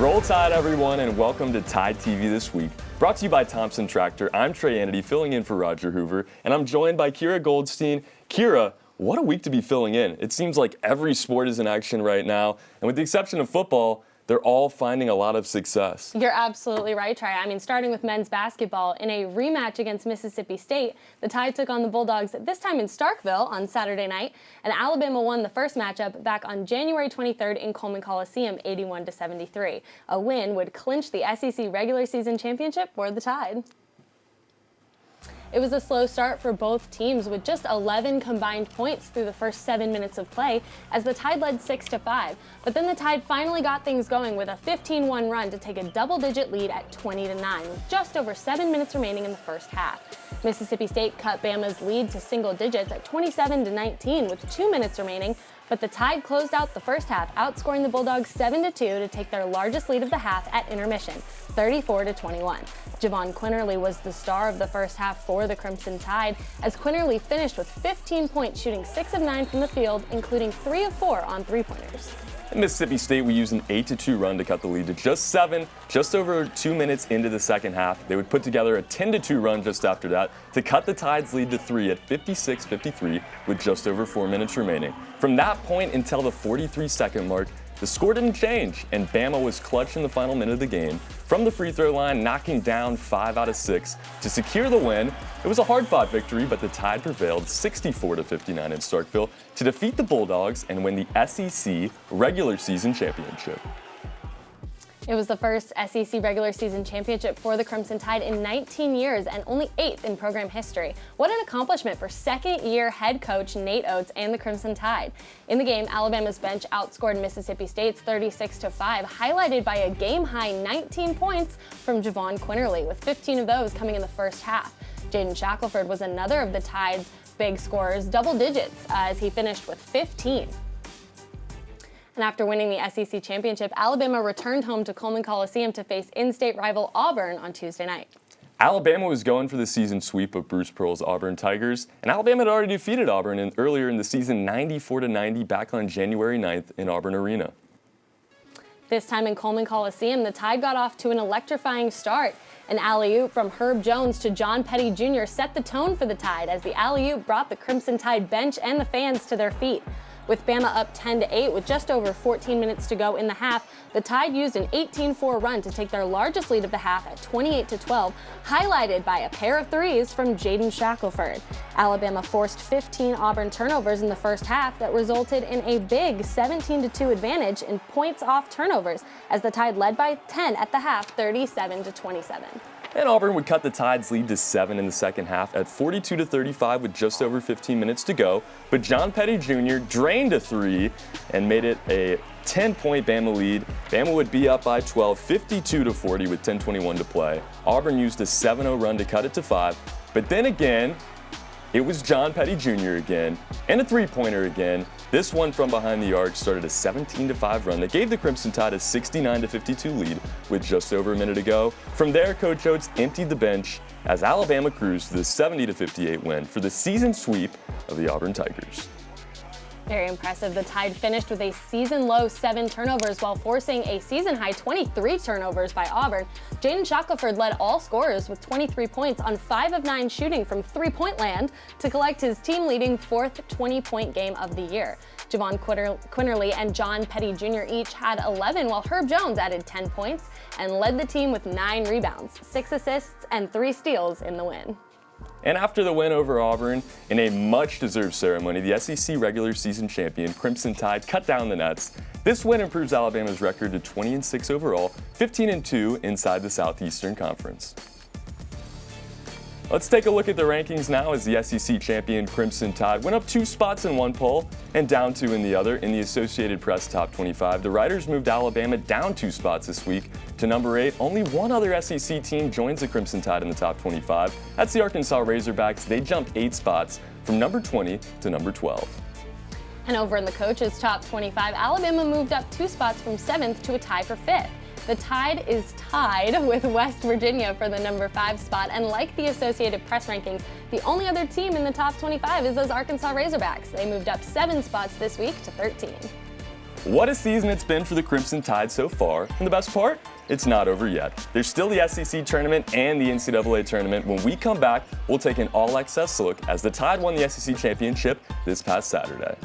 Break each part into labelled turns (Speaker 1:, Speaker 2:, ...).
Speaker 1: Roll Tide, everyone, and welcome to TideTV This Week. Brought to you by Thompson Tractor. I'm Trey Annity, filling in for Roger Hoover, and I'm joined by Kira Goldstein. Kira, what a week to be filling in. It seems like every sport is in action right now, and with the exception of football, they're all finding a lot of success.
Speaker 2: You're absolutely right, Trey. I mean, starting with men's basketball, in a rematch against Mississippi State, the Tide took on the Bulldogs, this time in Starkville on Saturday night, and Alabama won the first matchup back on January 23rd in Coleman Coliseum, 81-73. A win would clinch the SEC regular season championship for the Tide. It was a slow start for both teams with just 11 combined points through the first 7 minutes of play as the Tide led 6-5. But then the Tide finally got things going with a 15-1 run to take a double-digit lead at 20-9 with just over 7 minutes remaining in the first half. Mississippi State cut Bama's lead to single digits at 27-19 with 2 minutes remaining, but the Tide closed out the first half, outscoring the Bulldogs 7-2 to take their largest lead of the half at intermission, 34-21. Javon Quinterly was the star of the first half for the Crimson Tide, as Quinterly finished with 15 points, shooting 6 of 9 from the field, including 3 of 4 on three-pointers.
Speaker 1: Mississippi State would use an 8-2 run to cut the lead to just 7, just over 2 minutes into the second half. They would put together a 10-2 run just after that to cut the Tide's lead to 3 at 56-53 with just over 4 minutes remaining. From that point until the 43-second mark, the score didn't change, and Bama was clutch in the final minute of the game from the free throw line, knocking down 5 out of 6 to secure the win. It was a hard-fought victory, but the Tide prevailed 64-59 in Starkville to defeat the Bulldogs and win the SEC regular season championship.
Speaker 2: It was the first SEC regular season championship for the Crimson Tide in 19 years and only 8th in program history. What an accomplishment for second-year head coach Nate Oates and the Crimson Tide. In the game, Alabama's bench outscored Mississippi State's 36-5, highlighted by a game-high 19 points from Javon Quinterly, with 15 of those coming in the first half. Jaden Shackelford was another of the Tide's big scorers, double digits, as he finished with 15. And after winning the SEC championship, Alabama returned home to Coleman Coliseum to face in-state rival Auburn on Tuesday night.
Speaker 1: Alabama was going for the season sweep of Bruce Pearl's Auburn Tigers, and Alabama had already defeated Auburn earlier in the season 94-90 back on January 9th in Auburn Arena.
Speaker 2: This time in Coleman Coliseum, the Tide got off to an electrifying start. An alley-oop from Herb Jones to John Petty Jr. set the tone for the Tide as the alley-oop brought the Crimson Tide bench and the fans to their feet. With Bama up 10-8 with just over 14 minutes to go in the half, the Tide used an 18-4 run to take their largest lead of the half at 28-12, highlighted by a pair of threes from Jaden Shackelford. Alabama forced 15 Auburn turnovers in the first half that resulted in a big 17-2 advantage in points off turnovers as the Tide led by 10 at the half, 37-27.
Speaker 1: And Auburn would cut the Tide's lead to 7 in the second half at 42-35 with just over 15 minutes to go. But John Petty Jr. drained a 3 and made it a 10-point Bama lead. Bama would be up by 12, 52-40 with 10:21 to play. Auburn used a 7-0 run to cut it to 5. But then again, it was John Petty Jr. again, and a three-pointer again. This one from behind the arc started a 17-5 run that gave the Crimson Tide a 69-52 lead with just over a minute to go. From there, Coach Oates emptied the bench as Alabama cruised to the 70-58 win for the season sweep of the Auburn Tigers.
Speaker 2: Very impressive. The Tide finished with a season-low 7 turnovers while forcing a season-high 23 turnovers by Auburn. Jaden Shackelford led all scorers with 23 points on 5 of 9 shooting from three-point land to collect his team-leading 4th 20-point game of the year. Javon Quinterly and John Petty Jr. each had 11, while Herb Jones added 10 points and led the team with 9 rebounds, 6 assists, and 3 steals in the win.
Speaker 1: And after the win over Auburn, in a much-deserved ceremony, the SEC regular season champion Crimson Tide cut down the nets. This win improves Alabama's record to 20-6 overall, 15-2 inside the Southeastern Conference. Let's take a look at the rankings now as the SEC champion Crimson Tide went up 2 spots in one poll and down 2 in the other. In the Associated Press Top 25, the writers moved Alabama down 2 spots this week to number 8. Only one other SEC team joins the Crimson Tide in the top 25. That's the Arkansas Razorbacks. They jumped 8 spots from number 20 to number 12.
Speaker 2: And over in the coaches' top 25, Alabama moved up 2 spots from 7th to a tie for 5th. The Tide is tied with West Virginia for the number 5 spot, and like the Associated Press rankings, the only other team in the top 25 is those Arkansas Razorbacks. They moved up 7 spots this week to 13.
Speaker 1: What a season it's been for the Crimson Tide so far, and the best part? It's not over yet. There's still the SEC Tournament and the NCAA Tournament. When we come back, we'll take an all-access look as the Tide won the SEC Championship this past Saturday.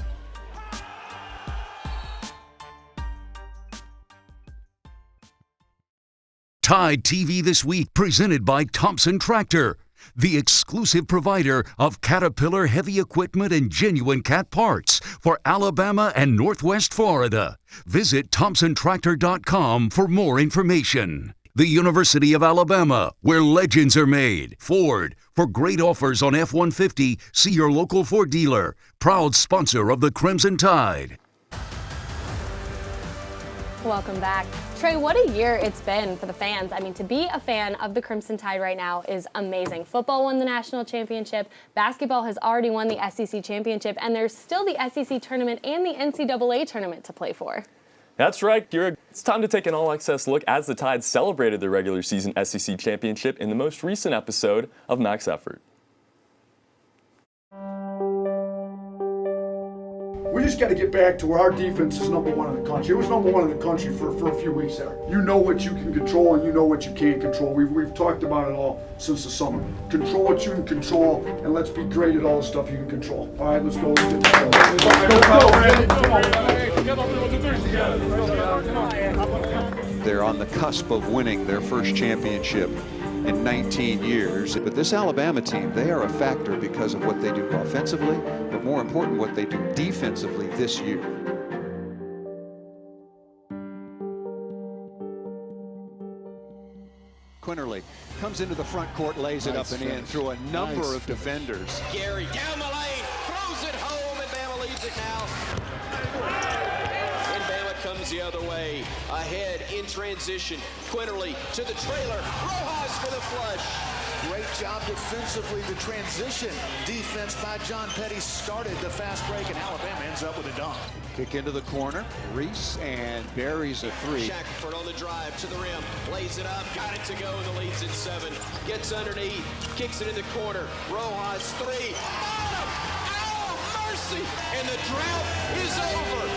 Speaker 3: TideTV This Week, presented by Thompson Tractor, the exclusive provider of Caterpillar heavy equipment and genuine cat parts for Alabama and Northwest Florida. Visit ThompsonTractor.com for more information. The University of Alabama, where legends are made. Ford, for great offers on F-150, see your local Ford dealer. Proud sponsor of the Crimson Tide.
Speaker 2: Welcome back. Trey, what a year it's been for the fans. I mean, to be a fan of the Crimson Tide right now is amazing. Football won the national championship. Basketball has already won the SEC championship, and there's still the SEC tournament and the NCAA tournament to play for.
Speaker 1: That's right, Kira. It's time to take an all-access look as the Tide celebrated their regular season SEC championship in the most recent episode of Max Effort.
Speaker 4: We just got to get back to where our defense is number one in the country. It was number one in the country for a few weeks there. You know what you can control and you know what you can't control. We've talked about it all since the summer. Control what you can control, and let's be great at all the stuff you can control. All right, let's go.
Speaker 5: They're on the cusp of winning their first championship in 19 years. But this Alabama team, they are a factor because of what they do offensively, but more important, what they do defensively this year. Quinterly comes into the front court, lays it up and in through a number of defenders.
Speaker 6: Gary down the lane, throws it home, and Bama leads it now. And Bama comes the other way, ahead in transition. Quinterly to the trailer, Rojas for the flush.
Speaker 7: Great job defensively. The transition defense by John Petty started the fast break, and Alabama ends up with a dunk.
Speaker 5: Kick into the corner, Reese, and buries a three.
Speaker 6: Shackelford on the drive to the rim, lays it up, got it to go, and the lead's at 7. Gets underneath, kicks it in the corner. Rojas, 3. Bottom! Oh, mercy! And the drought is over.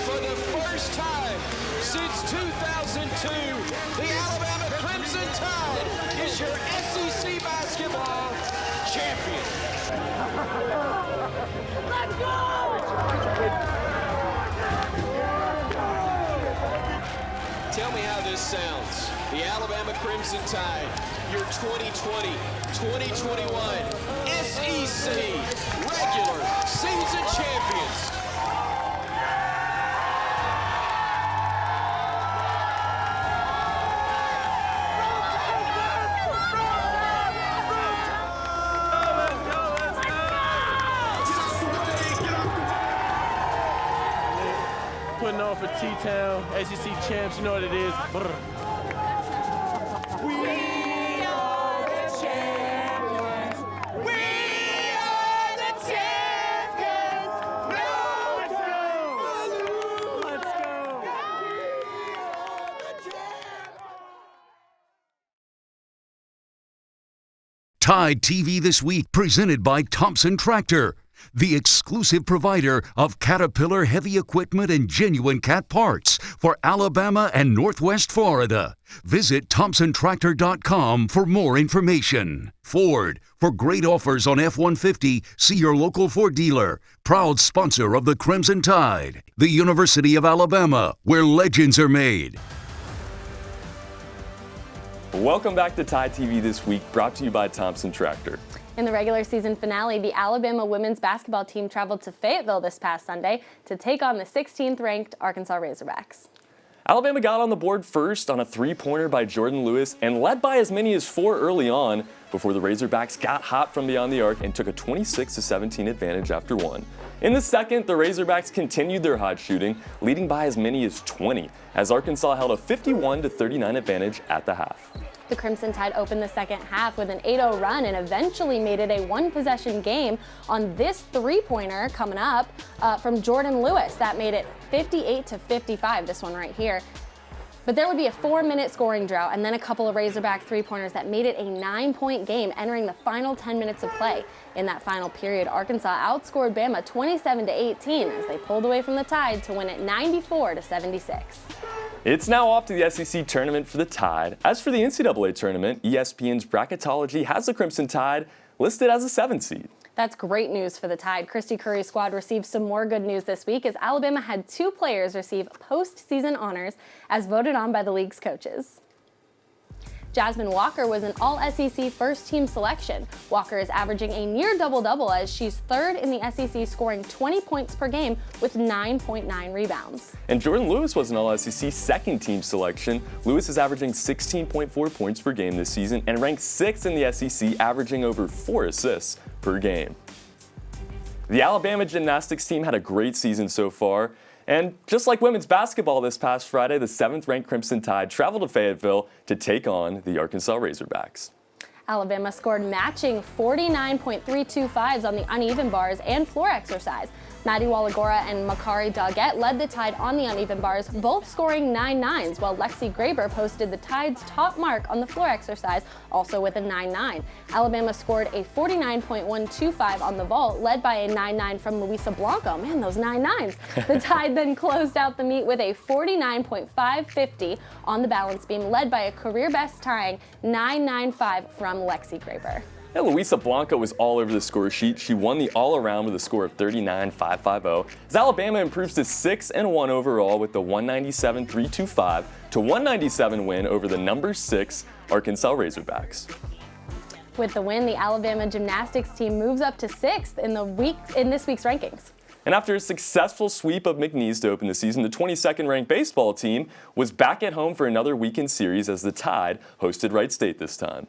Speaker 6: For the first time since 2002, the Alabama Crimson Tide is your SEC basketball champion. Let's go! Tell me how this sounds. The Alabama Crimson Tide, your 2020-2021 SEC regular season champions.
Speaker 8: Putting on for T-Town, SEC champs, you know what it is. Brr.
Speaker 6: We are the champions. We are the champions.
Speaker 8: Let's go! Let's go!
Speaker 3: TideTV This Week, presented by Thompson Tractor, the exclusive provider of Caterpillar heavy equipment and genuine cat parts for Alabama and Northwest Florida. Visit ThompsonTractor.com for more information. Ford, for great offers on F-150, see your local Ford dealer. Proud sponsor of the Crimson Tide. The University of Alabama, where legends are made.
Speaker 1: Welcome back to TideTV This Week, brought to you by Thompson Tractor.
Speaker 2: In the regular season finale, the Alabama women's basketball team traveled to Fayetteville this past Sunday to take on the 16th-ranked Arkansas Razorbacks.
Speaker 1: Alabama got on the board first on a three-pointer by Jordan Lewis and led by as many as 4 early on before the Razorbacks got hot from beyond the arc and took a 26-17 advantage after 1. In the second, the Razorbacks continued their hot shooting, leading by as many as 20, as Arkansas held a 51-39 advantage at the half.
Speaker 2: The Crimson Tide opened the second half with an 8-0 run and eventually made it a one-possession game on this three-pointer coming up from Jordan Lewis. That made it 58-55, this one right here. But there would be a 4-minute scoring drought and then a couple of Razorback three-pointers that made it a 9-point game entering the final 10 minutes of play. In that final period, Arkansas outscored Bama 27-18 as they pulled away from the Tide to win it 94-76.
Speaker 1: It's now off to the SEC tournament for the Tide. As for the NCAA tournament, ESPN's bracketology has the Crimson Tide listed as a 7th seed.
Speaker 2: That's great news for the Tide. Christy Curry's squad received some more good news this week as Alabama had 2 players receive postseason honors as voted on by the league's coaches. Jasmine Walker was an All-SEC first-team selection. Walker is averaging a near double-double as she's 3rd in the SEC, scoring 20 points per game with 9.9 rebounds.
Speaker 1: And Jordan Lewis was an All-SEC second-team selection. Lewis is averaging 16.4 points per game this season and ranked 6th in the SEC, averaging over 4 assists per game. The Alabama gymnastics team had a great season so far. And just like women's basketball this past Friday, the 7th-ranked Crimson Tide traveled to Fayetteville to take on the Arkansas Razorbacks.
Speaker 2: Alabama scored matching 49.325s on the uneven bars and floor exercise. Maddie Wallagora and Makari Doggett led the Tide on the uneven bars, both scoring 9.9s, while Lexi Graber posted the Tide's top mark on the floor exercise, also with a 9.9. Alabama scored a 49.125 on the vault, led by a 9.9 from Luisa Blanco. Man, those 9.9s. The Tide then closed out the meet with a 49.550 on the balance beam, led by a career best tying 9.95 from Lexi Graber.
Speaker 1: Yeah, Luisa Blanco was all over the score sheet. She won the all-around with a score of 39.550. As Alabama improves to 6-1 overall with the 197.325 to 197 win over the number 6 Arkansas Razorbacks.
Speaker 2: With the win, the Alabama gymnastics team moves up to 6th in this week's rankings.
Speaker 1: And after a successful sweep of McNeese to open the season, the 22nd ranked baseball team was back at home for another weekend series as the Tide hosted Wright State this time.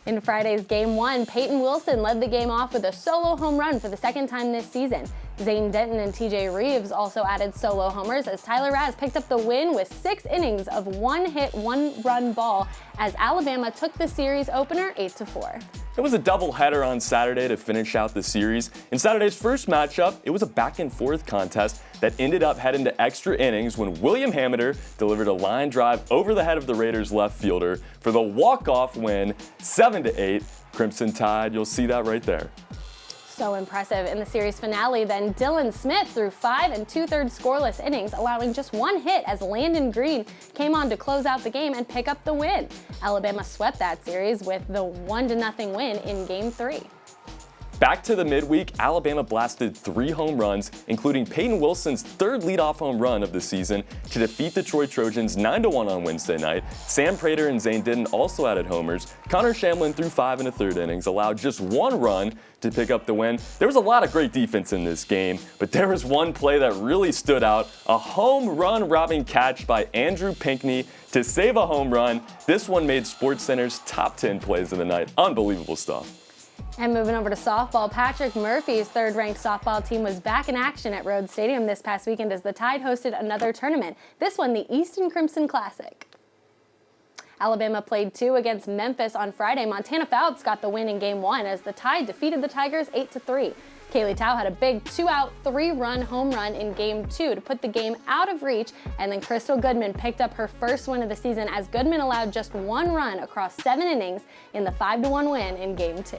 Speaker 2: In Friday's Game 1, Peyton Wilson led the game off with a solo home run for the 2nd time this season. Zane Denton and TJ Reeves also added solo homers as Tyler Raz picked up the win with 6 innings of 1-hit, 1-run ball as Alabama took the series opener 8-4.
Speaker 1: It was a doubleheader on Saturday to finish out the series. In Saturday's first matchup, it was a back-and-forth contest that ended up heading to extra innings when William Hamiter delivered a line drive over the head of the Raiders left fielder for the walk-off win, 7-8, Crimson Tide. You'll see that right there.
Speaker 2: So impressive. In the series finale, then Dylan Smith threw 5 2/3 scoreless innings, allowing just 1 hit as Landon Green came on to close out the game and pick up the win. Alabama swept that series with the 1-0 win in Game 3.
Speaker 1: Back to the midweek, Alabama blasted 3 home runs, including Peyton Wilson's 3rd leadoff home run of the season to defeat the Troy Trojans 9-1 on Wednesday night. Sam Prater and Zane Denton also added homers. Connor Shamlin threw 5 1/3 innings, allowed just 1 run to pick up the win. There was a lot of great defense in this game, but there was one play that really stood out, a home run robbing catch by Andrew Pinkney to save a home run. This one made SportsCenter's top 10 plays of the night. Unbelievable stuff.
Speaker 2: And moving over to softball, Patrick Murphy's 3rd-ranked softball team was back in action at Rhodes Stadium this past weekend as the Tide hosted another tournament, this one the Easton Crimson Classic. Alabama played 2 against Memphis on Friday. Montana Fouts got the win in Game 1 as the Tide defeated the Tigers 8-3. Kaylee Tao had a big 2-out, 3-run home run in Game 2 to put the game out of reach, and then Crystal Goodman picked up her first win of the season as Goodman allowed just 1 run across 7 innings in the 5-1 win in Game 2.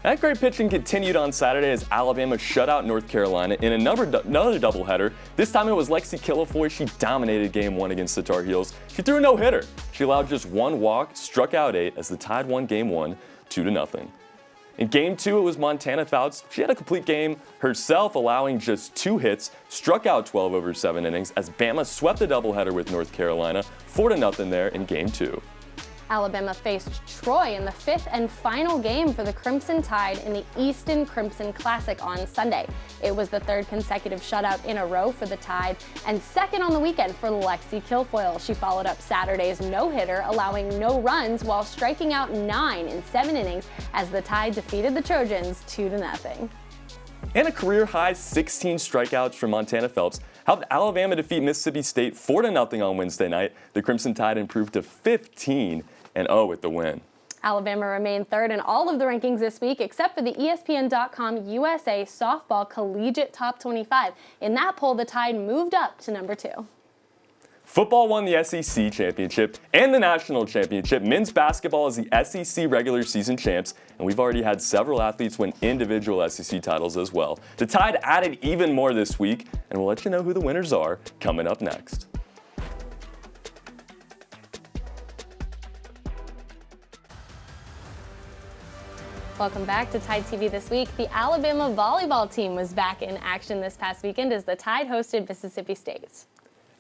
Speaker 1: That great pitching continued on Saturday as Alabama shut out North Carolina in another doubleheader. This time it was Lexi Killifoy. She dominated Game 1 against the Tar Heels. She threw a no-hitter. She allowed just 1 walk, struck out 8 as the Tide won Game 1 2-0. In Game 2, it was Montana Fouts. She had a complete game herself, allowing just 2 hits, struck out 12 over 7 innings as Bama swept the doubleheader with North Carolina 4-0 there in Game 2.
Speaker 2: Alabama faced Troy in the 5th and final game for the Crimson Tide in the Easton Crimson Classic on Sunday. It was the 3rd consecutive shutout in a row for the Tide and 2nd on the weekend for Lexi Kilfoyle. She followed up Saturday's no-hitter, allowing no runs while striking out 9 in 7 innings as the Tide defeated the Trojans 2-0.
Speaker 1: And a career-high 16 strikeouts from Montana Phelps helped Alabama defeat Mississippi State 4-0 on Wednesday night. The Crimson Tide improved to 15-0 with the win.
Speaker 2: Alabama remained 3rd in all of the rankings this week except for the ESPN.com USA Softball Collegiate Top 25. In that poll, the Tide moved up to number 2.
Speaker 1: Football won the SEC championship and the national championship. Men's basketball is the SEC regular season champs, and we've already had several athletes win individual SEC titles as well. The Tide added even more this week, and we'll let you know who the winners are coming up next.
Speaker 2: Welcome back to Tide TV This Week. The Alabama volleyball team was back in action this past weekend as the Tide hosted Mississippi State.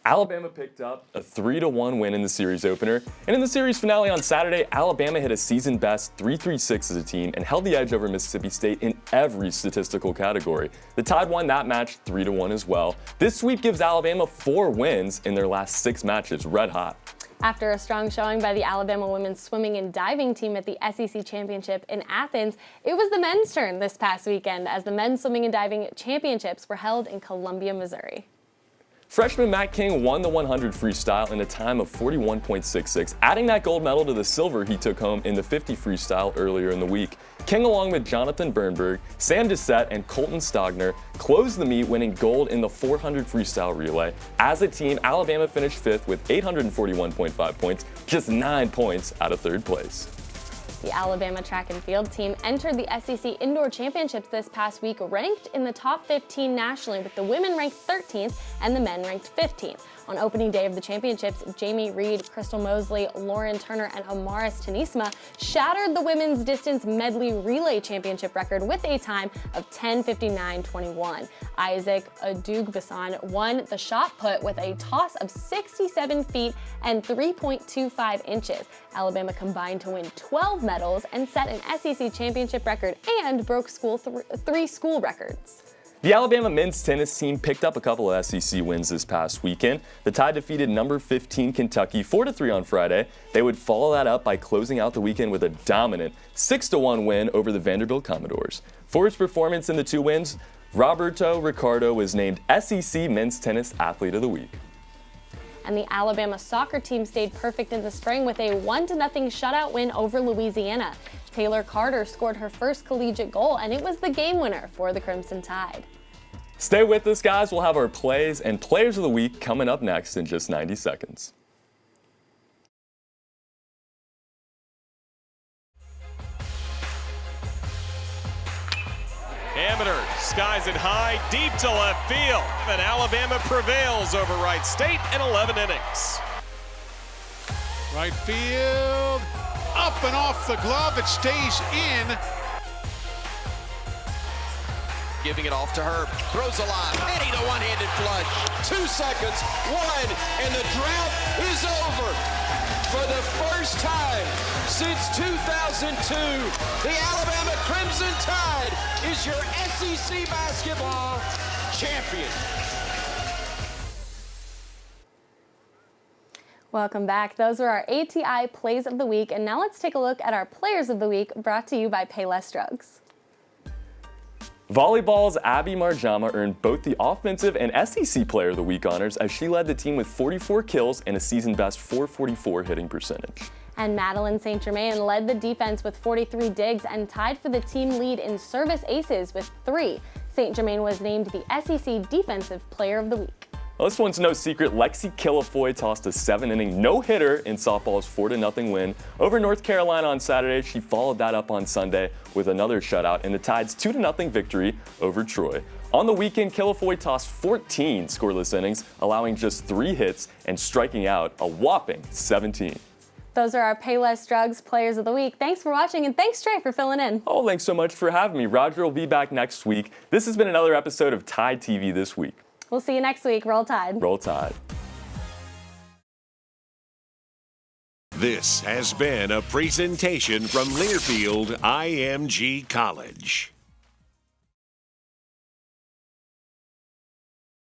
Speaker 1: Alabama picked up a 3-1 win in the series opener, and in the series finale on Saturday, Alabama hit a season-best 3-3-6 as a team and held the edge over Mississippi State in every statistical category. The Tide won that match 3-1 as well. This sweep gives Alabama 4 wins in their last 6 matches, red hot.
Speaker 2: After a strong showing by the Alabama women's swimming and diving team at the SEC Championship in Athens, it was the men's turn this past weekend as the men's swimming and diving championships were held in Columbia, Missouri.
Speaker 1: Freshman Matt King won the 100 freestyle in a time of 41.66, adding that gold medal to the silver he took home in the 50 freestyle earlier in the week. King, along with Jonathan Bernberg, Sam Dissett, and Colton Stogner, closed the meet, winning gold in the 400 freestyle relay. As a team, Alabama finished 5th with 841.5 points, just 9 points out of 3rd place.
Speaker 2: The Alabama track and field team entered the SEC Indoor Championships this past week ranked in the top 15 nationally, with the women ranked 13th and the men ranked 15th. On opening day of the championships, Jamie Reed, Crystal Mosley, Lauren Turner, and Amaris Tanisma shattered the women's distance medley relay championship record with a time of 10:59.21. Isaac Adugbasan won the shot put with a toss of 67 feet and 3.25 inches. Alabama combined to win 12 medals and set an SEC championship record and broke three school records.
Speaker 1: The Alabama men's tennis team picked up a couple of SEC wins this past weekend. The Tide defeated number 15 Kentucky 4-3 on Friday. They would follow that up by closing out the weekend with a dominant 6-1 win over the Vanderbilt Commodores. For his performance in the 2 wins, Roberto Ricardo was named SEC Men's Tennis Athlete of the Week.
Speaker 2: And the Alabama soccer team stayed perfect in the spring with a 1-0 shutout win over Louisiana. Taylor Carter scored her first collegiate goal, and it was the game winner for the Crimson Tide.
Speaker 1: Stay with us, guys. We'll have our plays and players of the week coming up next in just 90 seconds.
Speaker 9: Amateur skies it high, deep to left field. And Alabama prevails over Wright State in 11 innings.
Speaker 10: Right field, up and off the glove, it stays in.
Speaker 6: Giving it off to Herb, throws a line, hitting a one-handed flush. 2 seconds, 1, and the drought is over. For the first time since 2002, the Alabama Crimson Tide is your SEC basketball champion.
Speaker 2: Welcome back. Those were our ATI Plays of the Week, and now let's take a look at our Players of the Week, brought to you by Payless Drugs.
Speaker 1: Volleyball's Abby Marjama earned both the Offensive and SEC Player of the Week honors as she led the team with 44 kills and a season-best .444 hitting percentage.
Speaker 2: And Madeline St. Germain led the defense with 43 digs and tied for the team lead in service aces with 3. St. Germain was named the SEC Defensive Player of the Week.
Speaker 1: Well, this one's no secret. Lexi Killafoy tossed a 7-inning no-hitter in softball's 4-0 win over North Carolina on Saturday. She followed that up on Sunday with another shutout in the Tide's 2-0 victory over Troy. On the weekend, Killafoy tossed 14 scoreless innings, allowing just 3 hits and striking out a whopping 17.
Speaker 2: Those are our Payless Drugs Players of the Week. Thanks for watching, and thanks, Trey, for filling in.
Speaker 1: Oh, thanks so much for having me. Roger will be back next week. This has been another episode of Tide TV This Week.
Speaker 2: We'll see you next week. Roll Tide.
Speaker 1: Roll Tide.
Speaker 11: This has been a presentation from Learfield IMG College.